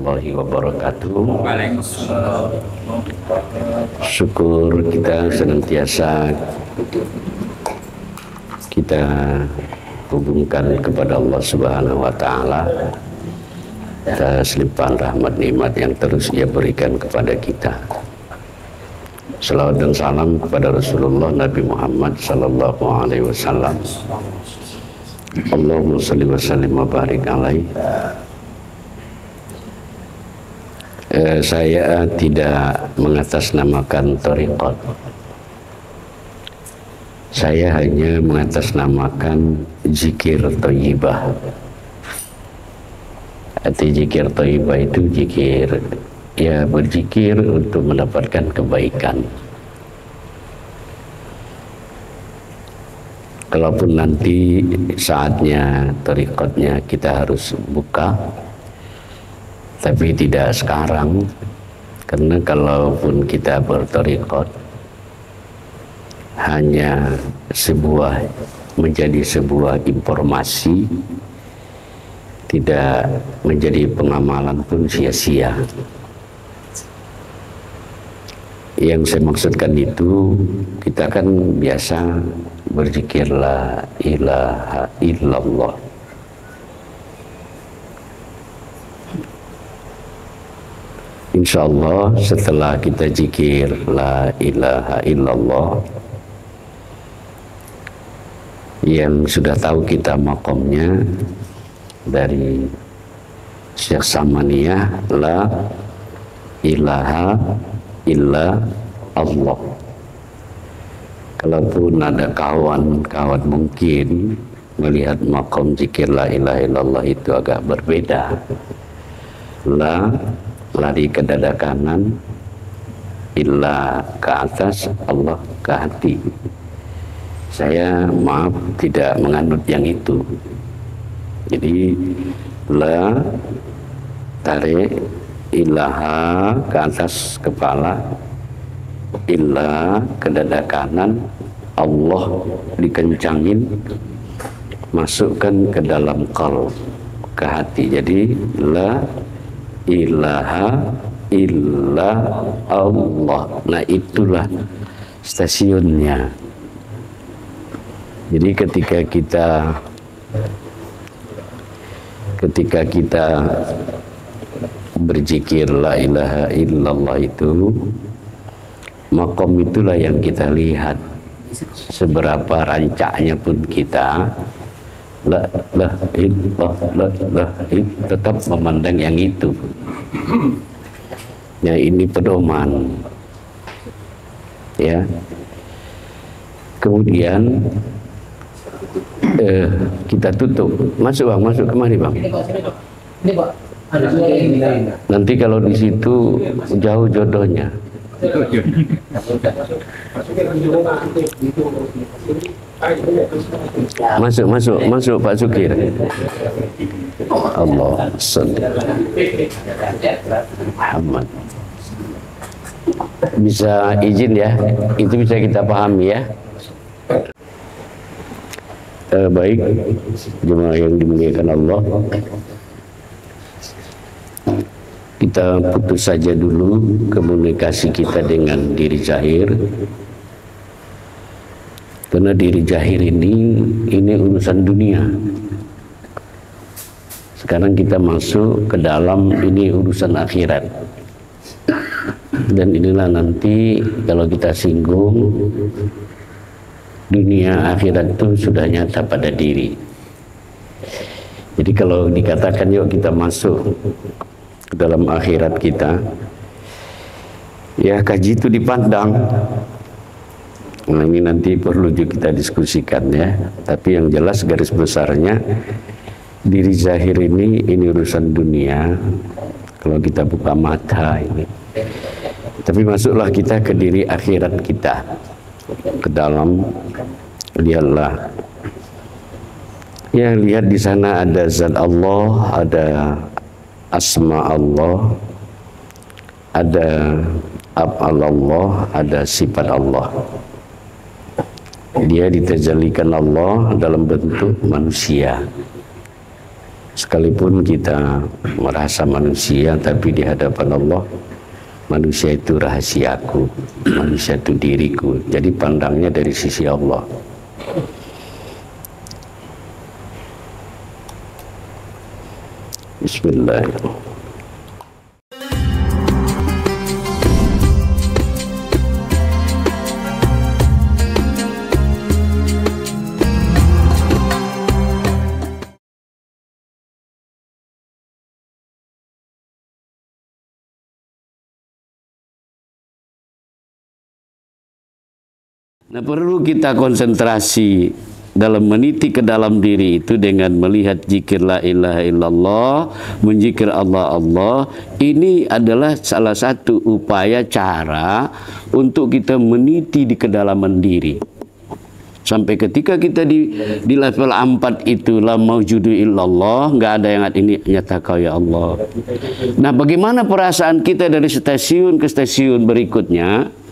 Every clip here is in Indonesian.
warahmatullahi wabarakatuh. Syukur kita senantiasa kita hubungkan kepada Allah Subhanahu wa Ta'ala atas limpahan rahmat nikmat yang terus Ia berikan kepada kita. Salawat dan salam kepada Rasulullah Nabi Muhammad sallallahu alaihi wasallam. Allahumma shalli wa sallim wa barik alaihi. Saya tidak mengatasnamakan thariqat. Saya hanya mengatasnamakan zikir thayyibah. Arti zikir thayyibah itu zikir, ya berzikir untuk mendapatkan kebaikan. Kalaupun nanti saatnya thariqatnya kita harus buka, tapi tidak sekarang, karena kalaupun kita berthariqat hanya menjadi sebuah informasi, tidak menjadi pengamalan pun sia-sia. Yang saya maksudkan itu, kita kan biasa berzikir la ilaha illallah. Insya Allah setelah kita zikir la ilaha illallah, yang sudah tahu kita makomnya dari Syekh Samaniyah, la ilaha illa Allah. Kalaupun ada kawan-kawan mungkin melihat makom zikir la ilaha illallah itu agak berbeda. La lari ke dada kanan, illa ke atas, Allah ke hati. Saya maaf tidak menganut yang itu. Jadi la tarik, ilaha ke atas kepala, illa ke dada kanan, Allah dikencangin, masukkan ke dalam qalb, ke hati. Jadi la ilaha illa Allah. Nah itulah stasiunnya. Jadi ketika kita berzikir la ilaha illallah itu, makom itulah yang kita lihat. Seberapa rancaknya pun kita la tetap memandang yang itu. Ya, ini pedoman. Ya. Kemudian kita tutup. Masuk Bang, masuk kemari Bang. Ini Pak. Nanti kalau di situ jauh jodohnya. Masuk Pak Sukir. Allah Muhammad. Bisa izin ya, itu bisa kita pahami ya. Baik, jemaah yang dimuliakan Allah, kita putus saja dulu komunikasi kita dengan diri zahir, karena diri zahir ini urusan dunia. Sekarang kita masuk ke dalam, ini urusan akhirat. Dan inilah nanti kalau kita singgung, dunia akhirat itu sudah nyata pada diri. Jadi kalau dikatakan yuk kita masuk ke dalam akhirat kita, ya kaji itu dipandang. Nah, ini nanti perlu juga kita diskusikan ya. Tapi yang jelas garis besarnya, diri zahir ini urusan dunia. Kalau kita buka mata ini, tapi masuklah kita ke diri akhirat kita, ke dalam. Lihatlah, ya lihat di sana ada zat Allah, ada asma Allah, ada af'al Allah, ada sifat Allah. Dia ditajallikan Allah dalam bentuk manusia. Sekalipun kita merasa manusia, tapi di hadapan Allah, manusia itu rahasiaku, manusia itu diriku. Jadi pandangnya dari sisi Allah. Bismillahirrahmanirrahim. Nah, perlu kita konsentrasi dalam meniti ke dalam diri itu dengan melihat zikir la ilaha illallah, menzikir Allah. Ini adalah salah satu upaya cara untuk kita meniti di kedalaman diri. Sampai ketika kita di level 4 itu la maujudu illallah, nggak ada yang ini nyata kau ya Allah. Nah, bagaimana perasaan kita dari stasiun ke stasiun berikutnya?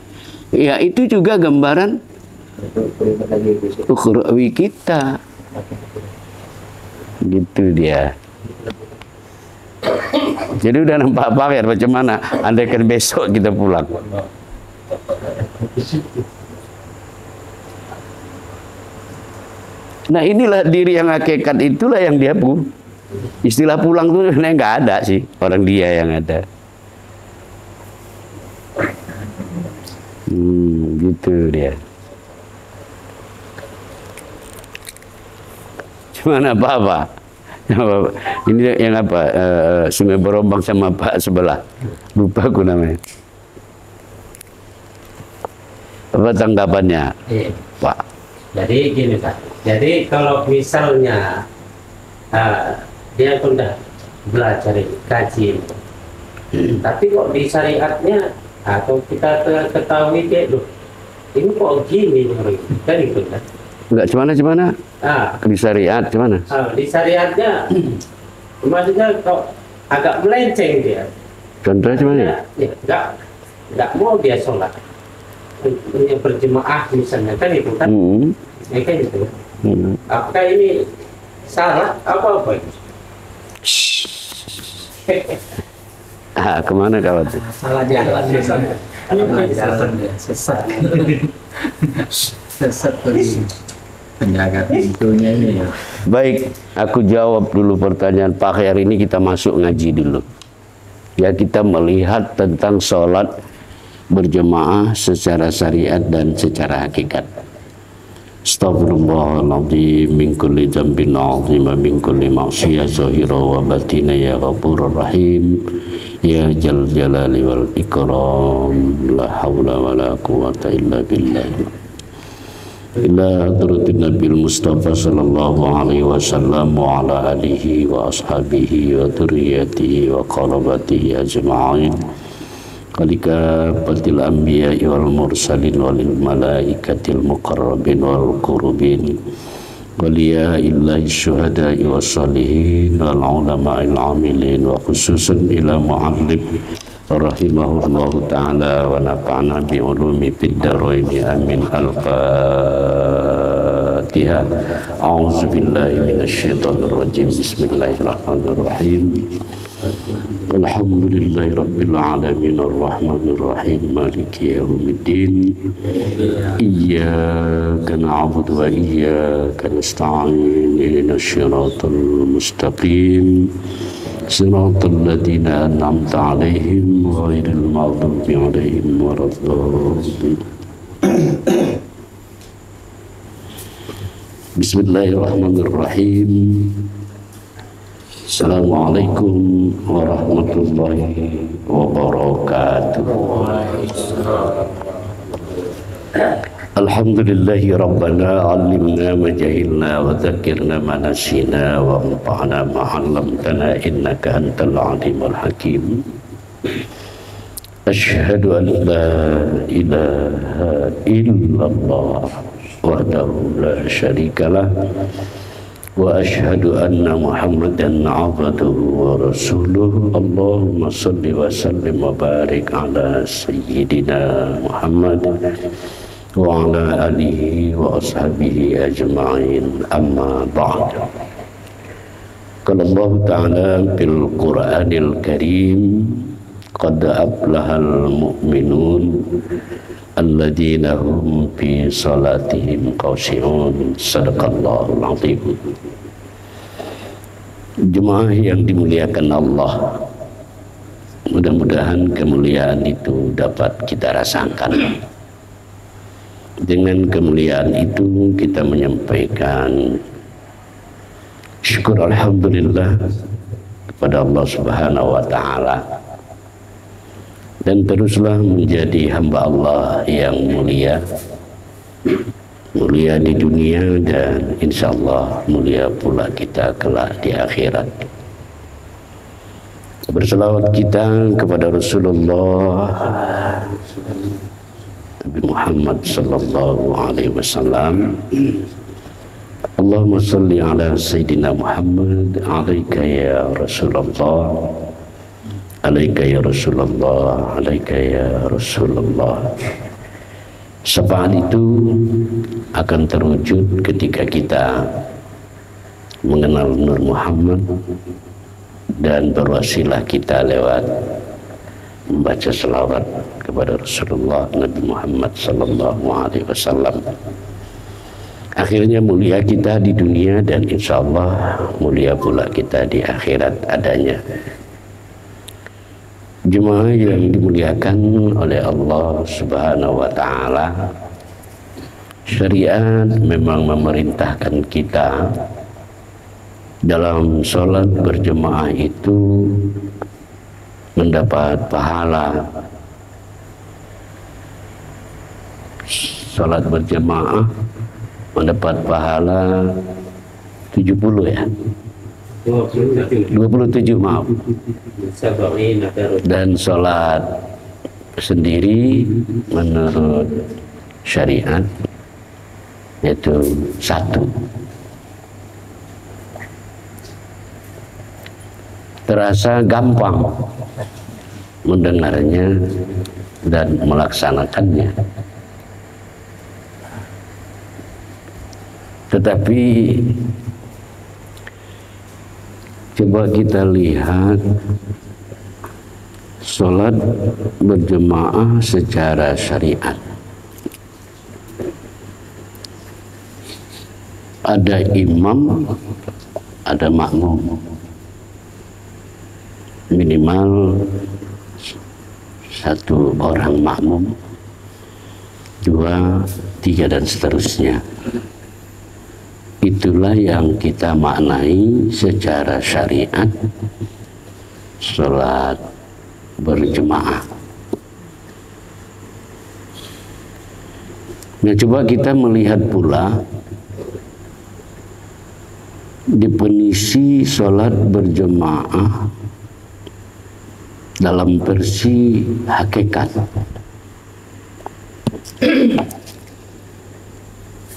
Ya, itu juga gambaran ukhrawi kita. Gitu dia. Jadi udah nampak pakir bagaimana andaikan besok kita pulang. Nah, inilah diri yang hakikat, itulah yang dia pun. Istilah pulang tuh nggak ada sih, orang dia yang ada. Gitu dia. Cuman apa? Ini yang apa? Sungai Berombang sama Pak sebelah. Lupa aku namanya. Apa tanggapannya, Pak? Jadi gini Pak. Jadi kalau misalnya dia sudah belajar kaji, tapi kok di syariatnya atau kita ketahui dia loh, ini kok gini kan itu kan? Enggak gimana? Di syariat gimana? Di syariatnya maksudnya kok agak melenceng dia. Contohnya gimana? Ya, enggak mau dia sholat berjemaah misalnya kan itu kan? Ya kan itu. Apakah ini salah apa itu? Kemana kawan? Salah jalan dia. Sesat penjaga pintunya ini. Baik, aku jawab dulu pertanyaan Pak. Hari ini kita masuk ngaji dulu. Ya, kita melihat tentang sholat berjemaah secara syariat dan secara hakikat. Astaghfirullahaladzim min kulli dzambin azim min kulli ma'siyah zahira wa batina ya ghafurur rahim ya jal jalali wal ikram la hawla wa la quwata illa billah. Ila hadratin Nabil Mustafa sallallahu alaihi wasallam wa ala alihi wa ashabihi wa dhurriyyatihi wa qarabatihi ajma'in. Kalikafatil anbiya'i wal mursalin walil malaikatil muqarrabin wal qurubin waliya illahi syuhada'i was salihin wal ulama'il amilin wa khususan ila mu'allim rahimahullahu ta'ala wa nafa'na bi ulumi fid daraini amin. Al-Fatihah. A'udzu billahi minasyaitonir rajim. Bismillahirrahmanirrahim. Alhamdulillahi rabbil alamin arrahmanir rahim maliki yaumiddin. Iyyaka na'budu wa iyyaka nasta'in. Ihdinas siratal mustaqim. Siratal ladzina an'amta 'alaihim ghairil maghdubi 'alaihim waladdallin. Bismillahirrahmanirrahim. Assalamualaikum warahmatullahi wabarakatuh. Alhamdulillahi rabbana alimna ma jahilna wa dzakirna ma nasina wa anfa'na ma 'allamtana innaka antal alimul hakim. Asyhadu an la ilaha illallah wahdahu la syarikalah wa asyhadu anna Muhammadan 'abduhu wa rasuluh. Allahumma shalli wa sallim wa barik ala sayyidina Muhammad wa ala alihi wa ashabihi ajma'in. Amma ba'd. Qala Allah Ta'ala fil Qur'anil Karim, qad aflahal mu'minun alladzina hum fi salatihim khashi'un. Sadaqallahul azim. Jemaah yang dimuliakan Allah, mudah-mudahan kemuliaan itu dapat kita rasakan. Dengan kemuliaan itu kita menyampaikan syukur alhamdulillah kepada Allah Subhanahu wa Ta'ala, dan teruslah menjadi hamba Allah yang mulia, mulia di dunia dan insya Allah mulia pula kita kelak di akhirat. Berselawat kita kepada Rasulullah Nabi Muhammad sallallahu alaihi wasallam. Allahumma salli ala Sayyidina Muhammad, alaika ya Rasulullah, alaika ya Rasulullah, alaika ya Rasulullah. Syafaat itu akan terwujud ketika kita mengenal Nur Muhammad dan berwasilah kita lewat membaca selawat kepada Rasulullah Nabi Muhammad sallallahu alaihi wasallam. Akhirnya mulia kita di dunia dan insya Allah mulia pula kita di akhirat adanya. Jemaah yang dimuliakan oleh Allah Subhanahu wa Ta'ala, syariat memang memerintahkan kita dalam sholat berjemaah itu mendapat pahala. Sholat berjemaah mendapat pahala 70 ya, 27 maaf. Dan sholat sendiri menurut syariat yaitu 1. Terasa gampang mendengarnya dan melaksanakannya, tetapi coba kita lihat sholat berjemaah secara syariat. Ada imam, ada makmum, minimal 1 orang makmum, 2, 3 dan seterusnya. Itulah yang kita maknai secara syariat sholat berjemaah. Nah, coba kita melihat pula definisi sholat berjemaah dalam versi hakikat.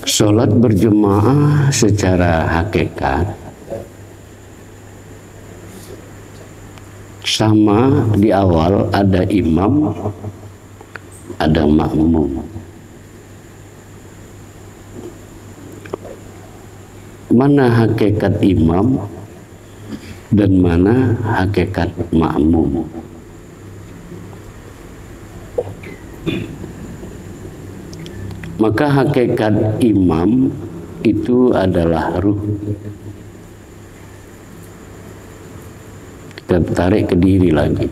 Sholat berjemaah secara hakikat sama, di awal ada imam, ada makmum. Mana hakikat imam dan mana hakikat makmum? Maka hakikat imam itu adalah ruh. Kita tarik ke diri lagi.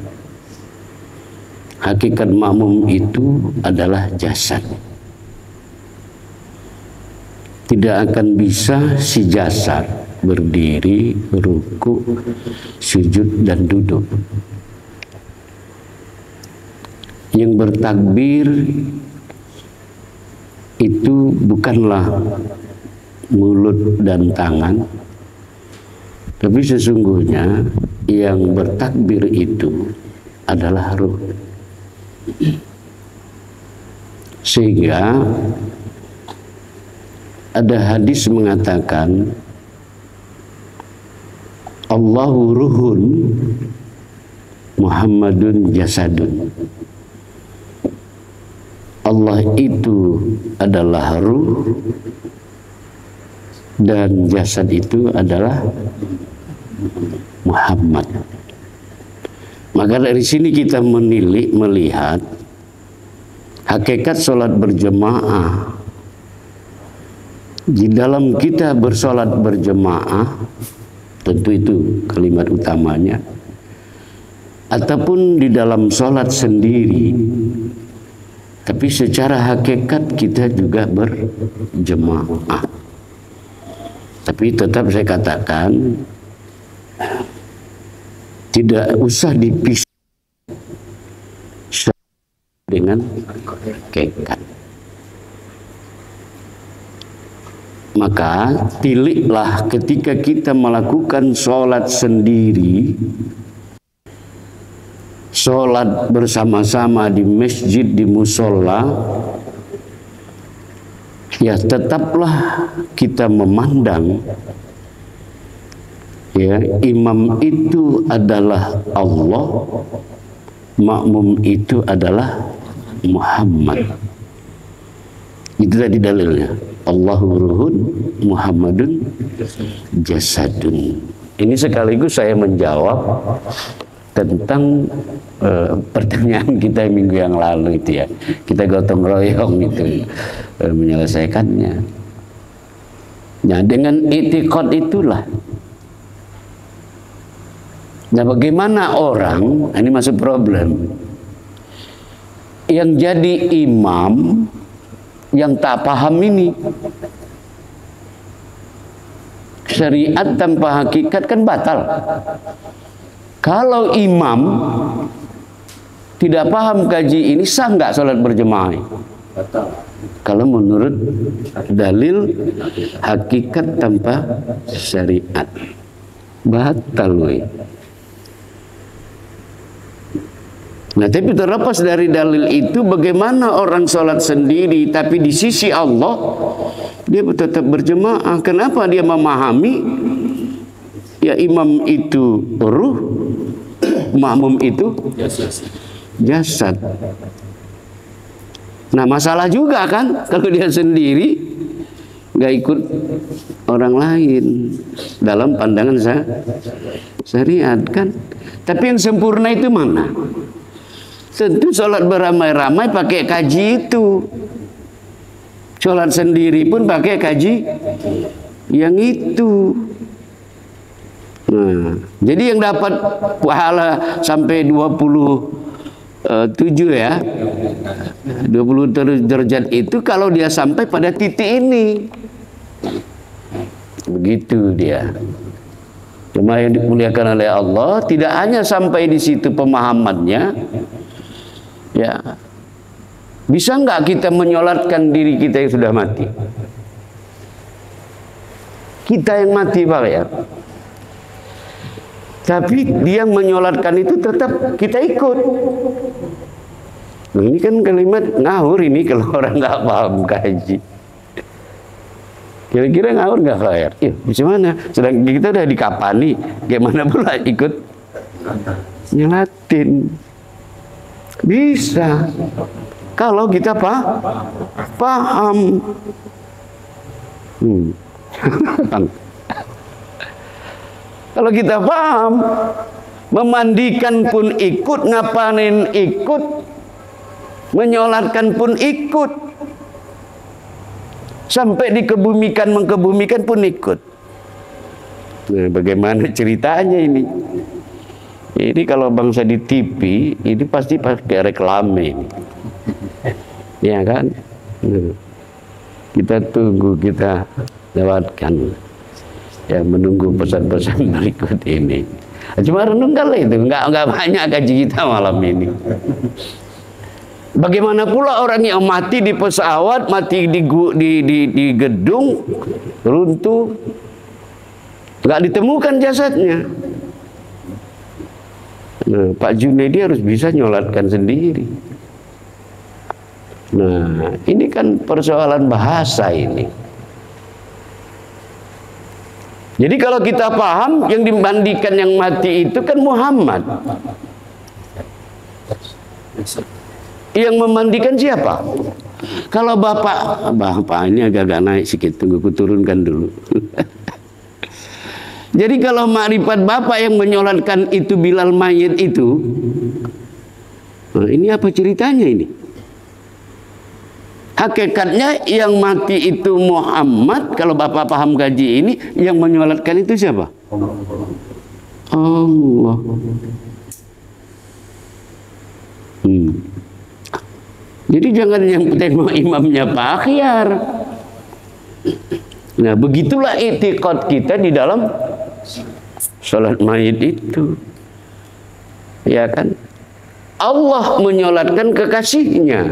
Hakikat makmum itu adalah jasad. Tidak akan bisa si jasad berdiri, ruku, sujud dan duduk. Yang bertakbir itu bukanlah mulut dan tangan, tapi sesungguhnya yang bertakbir itu adalah ruh. Sehingga ada hadis mengatakan Allahu ruhun Muhammadun jasadun. Allah itu adalah ruh dan jasad itu adalah Muhammad. Maka dari sini kita melihat hakikat sholat berjemaah. Di dalam kita bersolat berjemaah, tentu itu kalimat utamanya, ataupun di dalam sholat sendiri, tapi secara hakikat kita juga berjemaah. Tapi tetap saya katakan, tidak usah dipisah dengan hakikat. Maka tiliklah ketika kita melakukan sholat sendiri, sholat bersama-sama di masjid, di musola, ya tetaplah kita memandang ya imam itu adalah Allah, makmum itu adalah Muhammad. Itu tadi dalilnya. Allahu ruhun, Muhammadun jasadun. Ini sekaligus saya menjawab tentang pertanyaan kita minggu yang lalu itu ya. Kita gotong royong itu menyelesaikannya. Nah, dengan itikad itulah. Nah, bagaimana orang, ini masuk problem, yang jadi imam yang tak paham ini. Syariat tanpa hakikat kan batal. Kalau imam tidak paham kaji ini, sah nggak sholat berjemaah? Batal. Kalau menurut dalil hakikat tanpa syariat, batal woy. Nah, tapi terlepas dari dalil itu, bagaimana orang sholat sendiri tapi di sisi Allah dia tetap berjemaah? Kenapa dia memahami ya imam itu ruh, makmum itu jasad. Nah, masalah juga kan kalau dia sendiri nggak ikut orang lain dalam pandangan syariat kan. Tapi yang sempurna itu mana? Tentu sholat beramai-ramai pakai kaji itu. Sholat sendiri pun pakai kaji yang itu. Nah, jadi yang dapat pahala sampai 27 ya, 20 derajat itu kalau dia sampai pada titik ini. Begitu dia. Cuma yang dimuliakan oleh Allah tidak hanya sampai di situ pemahamannya. Ya, bisa nggak kita menyolatkan diri kita yang sudah mati? Kita yang mati Pak ya. Tapi dia menyolatkan itu tetap kita ikut. Nah, ini kan kalimat ngawur ini kalau orang nggak paham kaji. Kira-kira ngawur nggak Pak ya? Ya, bagaimana? Sedang kita udah dikapani, gimana pula ikut nyolatin? Bisa kalau kita paham. Kalau kita paham, memandikan pun ikut, ngapain ikut, menyolatkan pun ikut, sampai dikebumikan mengkebumikan pun ikut. Nah, bagaimana ceritanya ini? Ini kalau bangsa di TV, ini pasti pakai reklame ini. Ya kan? Kita tunggu, kita lewatkan. Ya, menunggu pesan-pesan berikut ini. Cuma renung kali itu, nggak banyak kaji kita malam ini. Bagaimana pula orang yang mati di pesawat, mati di gedung, runtuh, nggak ditemukan jasadnya. Nah, Pak Junaidi harus bisa nyolatkan sendiri. Nah, ini kan persoalan bahasa ini. Jadi kalau kita paham, yang dimandikan yang mati itu kan Muhammad. Yang memandikan siapa? Kalau bapak ini agak naik sedikit, tunggu ku turunkan dulu. Jadi kalau makrifat bapak yang menyolatkan itu Bilal mayit itu, nah ini apa ceritanya ini? Hakikatnya yang mati itu Muhammad. Kalau bapak paham gaji ini, yang menyolatkan itu siapa? Allah. Jadi jangan yang tengok imamnya Pak Akhyar. Nah begitulah i'tiqad kita di dalam sholat mayit itu, ya kan? Allah menyolatkan kekasihnya.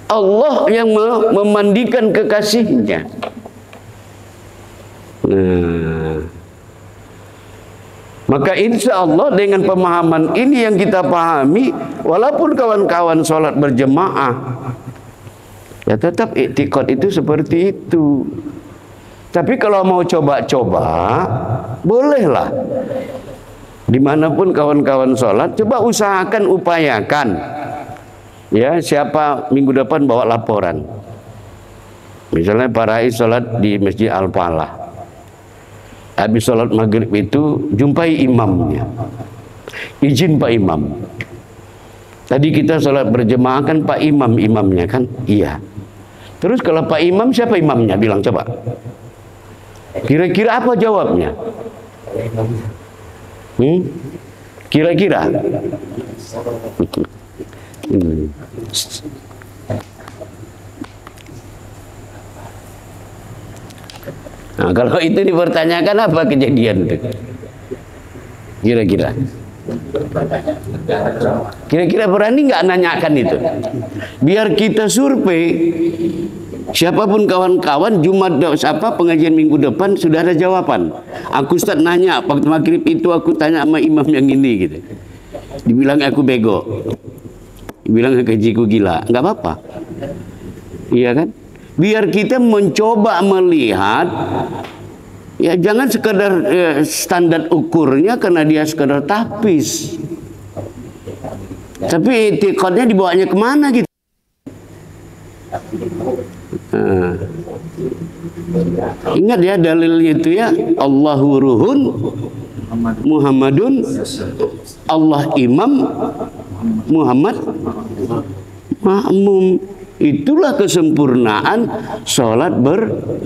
Allah yang memandikan kekasihnya. Nah, maka insya Allah dengan pemahaman ini yang kita pahami, walaupun kawan-kawan sholat berjemaah, ya tetap i'tiqad itu seperti itu. Tapi kalau mau coba-coba, bolehlah. Dimanapun kawan-kawan sholat, coba usahakan, upayakan. Ya, siapa minggu depan bawa laporan. Misalnya Pak Rais sholat di Masjid Al-Falah. Habis sholat maghrib itu jumpai imamnya. Izin Pak Imam. Tadi kita sholat berjemaah kan Pak Imam imamnya kan? Iya. Terus kalau Pak Imam siapa imamnya? Bilang coba. Kira-kira apa jawabnya? Kira-kira? Nah, kalau itu dipertanyakan apa kejadian itu? Kira-kira? Kira-kira berani nggak nanyakan itu? Biar kita survei. Siapapun kawan-kawan Jumat apa pengajian minggu depan sudah ada jawaban. Aku Ustaz nanya waktu maghrib itu aku tanya sama imam yang ini gitu. Dibilang aku bego. Dibilang gajiku gila. Nggak apa-apa. Iya kan? Biar kita mencoba melihat, ya jangan sekedar standar ukurnya karena dia sekedar tahfiz. Tapi i'tiqadnya dibawanya kemana gitu? Nah, ingat ya dalilnya itu ya, Allahu ruhun Muhammadun, Allah imam, Muhammad makmum. Itulah kesempurnaan sholat berjemaah.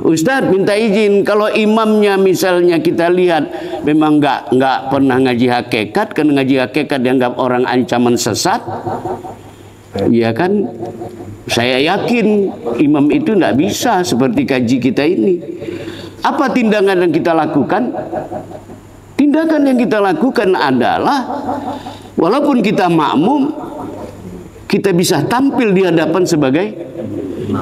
Ustadz minta izin, kalau imamnya misalnya kita lihat memang nggak pernah ngaji hakikat, karena ngaji hakikat dianggap orang ancaman sesat, ya kan? Saya yakin imam itu nggak bisa seperti kaji kita ini. Apa tindakan yang kita lakukan? Tindakan yang kita lakukan adalah walaupun kita makmum, kita bisa tampil di hadapan sebagai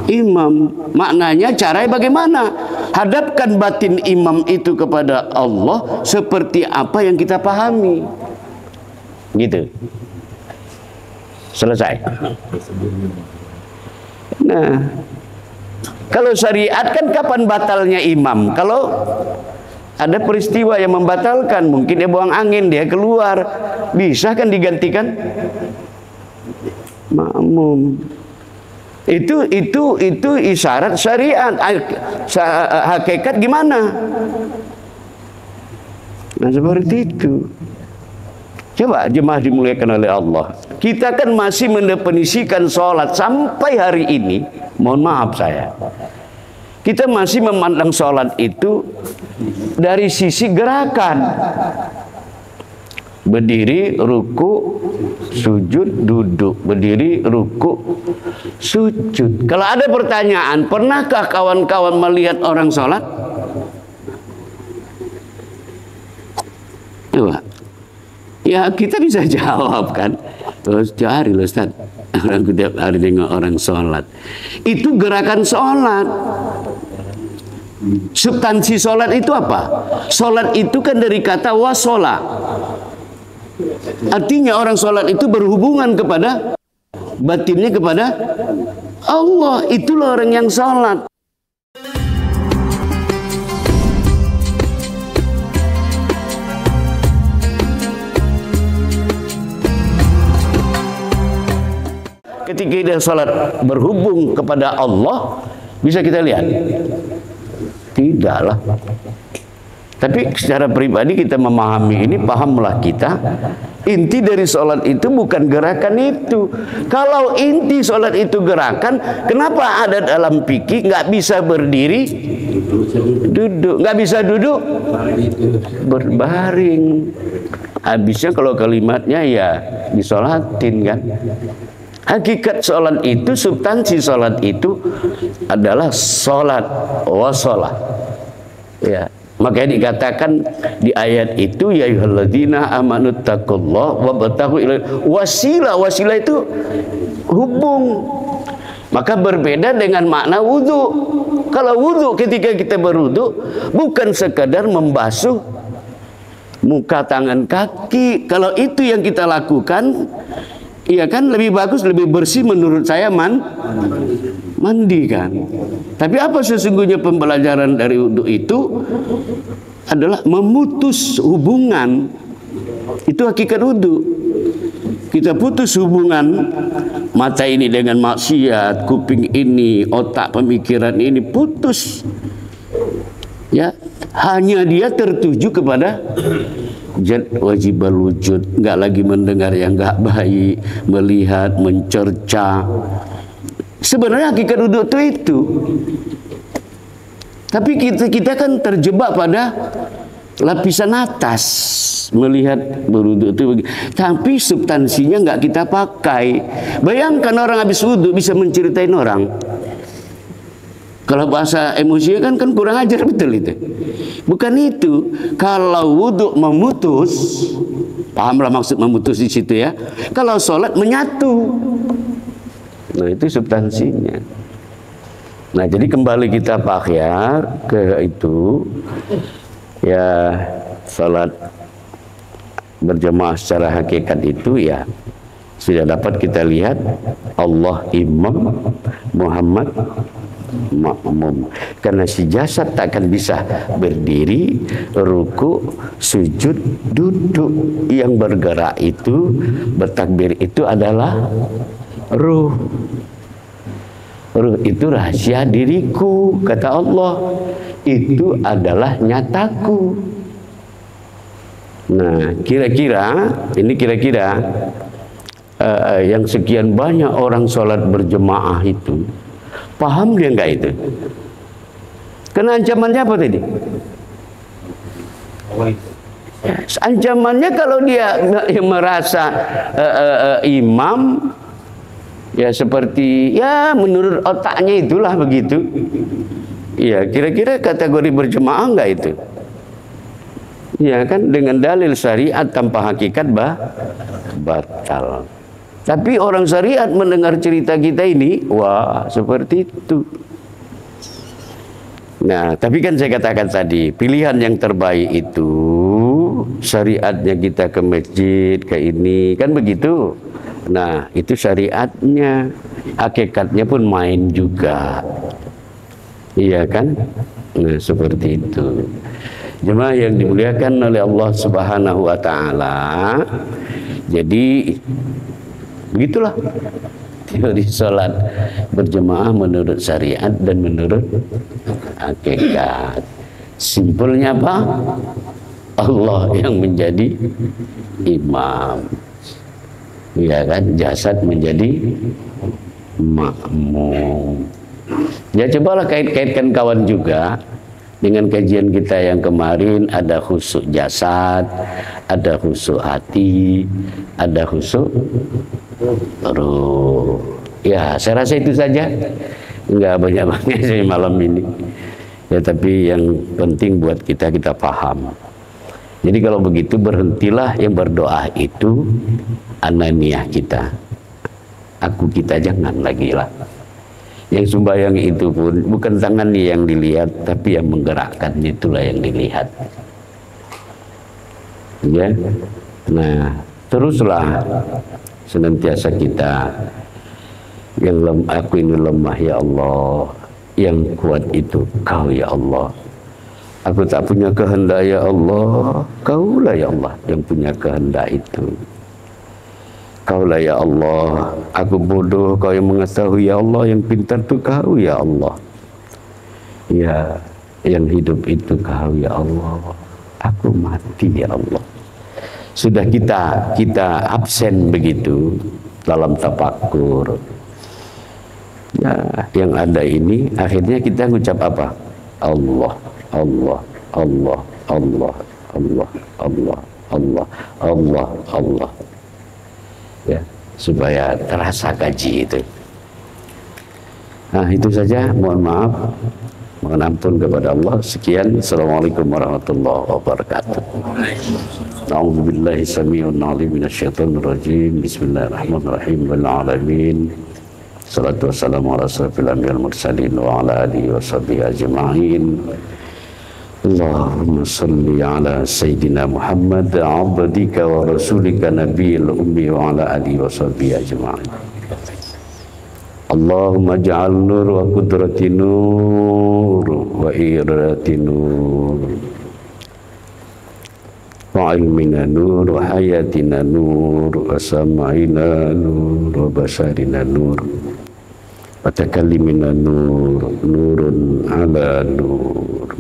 imam. Maknanya caranya bagaimana? Hadapkan batin imam itu kepada Allah seperti apa yang kita pahami. Gitu. Selesai. Nah, kalau syariat kan kapan batalnya imam? Kalau ada peristiwa yang membatalkan, mungkin dia buang angin, dia keluar, bisa kan digantikan makmum. Itu isyarat syariat. Hakikat gimana? Nah seperti itu. Coba jemaah dimuliakan oleh Allah. Kita kan masih mendefinisikan sholat sampai hari ini. Mohon maaf saya. Kita masih memandang sholat itu dari sisi gerakan. Berdiri, ruku, sujud, duduk. Berdiri, ruku, sujud. Kalau ada pertanyaan, pernahkah kawan-kawan melihat orang sholat? Coba. Ya kita bisa jawab kan. Terus cari loh Ustaz. Orang tiap hari nengok orang sholat. Itu gerakan sholat. Substansi sholat itu apa? Sholat itu kan dari kata wasola. Artinya orang sholat itu berhubungan kepada batinnya kepada Allah. Itulah orang yang sholat. Ketika dia sholat berhubung kepada Allah, Bisa kita lihat? Tidaklah. Tapi secara pribadi kita memahami ini, pahamlah kita. Inti dari sholat itu bukan gerakan itu. Kalau inti sholat itu gerakan, kenapa ada dalam fikih nggak bisa berdiri, duduk, nggak bisa duduk, berbaring. Habisnya kalau kalimatnya ya disolatin kan. Hakikat sholat itu, substansi sholat itu adalah sholat wasolat. Ya. Makanya dikatakan di ayat itu, ya ayyuhalladzina amanu taqullaha wabtaghu ilaihi wasilah. Wasilah itu hubung. Maka berbeda dengan makna wudu. Kalau wudu, ketika kita berwudu, bukan sekadar membasuh muka, tangan, kaki. Kalau itu yang kita lakukan, iya kan, lebih bagus, lebih bersih menurut saya mandi kan. Tapi apa sesungguhnya pembelajaran dari wudu itu adalah memutus hubungan. Itu hakikat wudu. Kita putus hubungan mata ini dengan maksiat, kuping ini, otak pemikiran ini putus. Ya, hanya dia tertuju kepada jad wajibal wujud, nggak lagi mendengar yang nggak baik, melihat, mencerca. Sebenarnya hakikat wudhu itu. Tapi kita kan terjebak pada lapisan atas, melihat berwudhu itu. Tapi substansinya nggak kita pakai. Bayangkan orang habis wudhu bisa menceritain orang. Kalau bahasa emosinya kan kurang ajar, betul itu. Bukan itu. Kalau wudhu memutus, pahamlah maksud memutus di situ ya. Kalau sholat menyatu. Nah itu substansinya. Nah jadi kembali kita Pak ya ke itu ya, sholat berjamaah secara hakikat itu ya sudah dapat kita lihat, Allah imam, Muhammad makmum. Karena si jasad tak akan bisa berdiri, ruku, sujud, duduk. Yang bergerak itu, bertakbir itu adalah ruh. Ruh itu rahasia diriku, kata Allah. Itu adalah nyataku. Nah, kira-kira yang sekian banyak orang sholat berjemaah itu, paham dia enggak itu? Karena ancamannya apa tadi? Ancamannya kalau dia merasa imam, ya seperti ya menurut otaknya itulah begitu. Ya kira-kira kategori berjemaah enggak itu? Ya kan, dengan dalil syariat tanpa hakikat batal. Tapi orang syariat mendengar cerita kita ini, wah seperti itu. Nah, tapi kan saya katakan tadi, pilihan yang terbaik itu syariatnya kita ke masjid, ke ini, kan begitu. Nah, itu syariatnya, hakikatnya pun main juga. Iya kan? Nah, seperti itu. Jemaah yang dimuliakan oleh Allah Subhanahu wa taala. Jadi begitulah teori sholat berjemaah menurut syariat dan menurut hakikat. Simpelnya apa? Allah yang menjadi imam. Ya kan, jasad menjadi makmum. Ya cobalah kait-kaitkan kawan juga dengan kajian kita yang kemarin. Ada khusyuk jasad, ada khusyuk hati, ada khusyuk ruh. Ya saya rasa itu saja, enggak banyak-banyak sih malam ini ya, tapi yang penting buat kita paham. Jadi kalau begitu berhentilah yang berdoa itu ananiah kita, aku kita jangan lagi lah. Yang sembahyang itu pun bukan tangan yang dilihat, tapi yang menggerakkannya itulah yang dilihat. Ya, nah teruslah senantiasa kita yang aku ini lemah ya Allah, yang kuat itu Kau ya Allah. Aku tak punya kehendak ya Allah, Kaulah ya Allah yang punya kehendak itu. Kaulah ya Allah, aku bodoh, Kau yang mengetahui ya Allah, yang pintar itu Kau ya Allah. Ya, yang hidup itu Kau ya Allah, aku mati ya Allah. Sudah kita absen begitu dalam tafakur. Ya, yang ada ini akhirnya kita ngucap apa? Allah, Allah, Allah, Allah, Allah, Allah, Allah, Allah, Allah. Ya, supaya terasa gaji itu. Nah, itu saja. Mohon maaf, mohon ampun kepada Allah. Sekian. Assalamualaikum warahmatullahi wabarakatuh. A'udzubillahi samii'un 'aliim minasyaitonir rajiim. Bismillahirrahmanirrahim. Wal 'alamin. Salatu wassalamu ala asyrafil anbiya'il mursalin wa ala alihi washabihi ajma'in. Allahumma salli ala sayyidina Muhammad abdika wa rasulika nabiyil ummi wa ala alihi washabihi ajma'in. Allahumma ja'al nur wa qudrati nur wa iradati nur wa ilmina nur wa hayatina nur wa sam'ina nur wa basarina nur wa takallimina nur, nurun ala nur,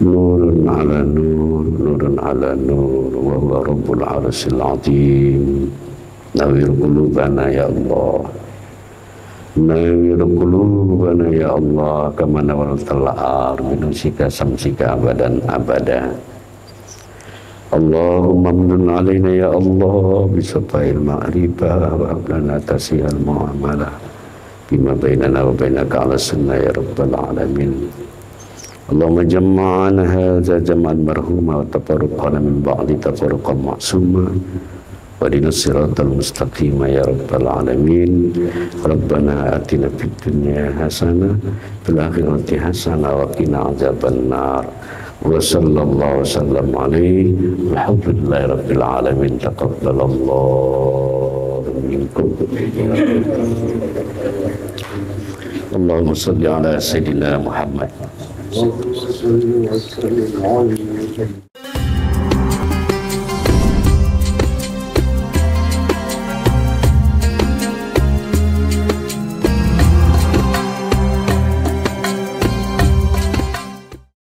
nurun ala nur, nurun ala nur, wa huwa rabbul arsyil azim. Nawwir qulubana ya Allah, nawwir qulubana ya Allah, kama nawwartal ar binusika samsika abadan abada. Allahumma amnun alaina ya Allah bisafail ma'rifah wa ablana tasihal mu'amalah bima bainana wa bainaka ala sunnah ya rabbal alamin. Allahumma jama'ana hadza jam'an marhuma wa tafarruqana min ba'di tafarruqan ma'suma wadina siratal mustaqima ya rabbal alamin. Rabbana atina fid dunya hasanah fil akhirati hasanah wa qina adzaban nar. Wa sallallahu wasallam alaihi walhamdulillahi rabbil alamin. Taqabbalallahu minkum. Allahumma salli ala sayyidina Muhammad.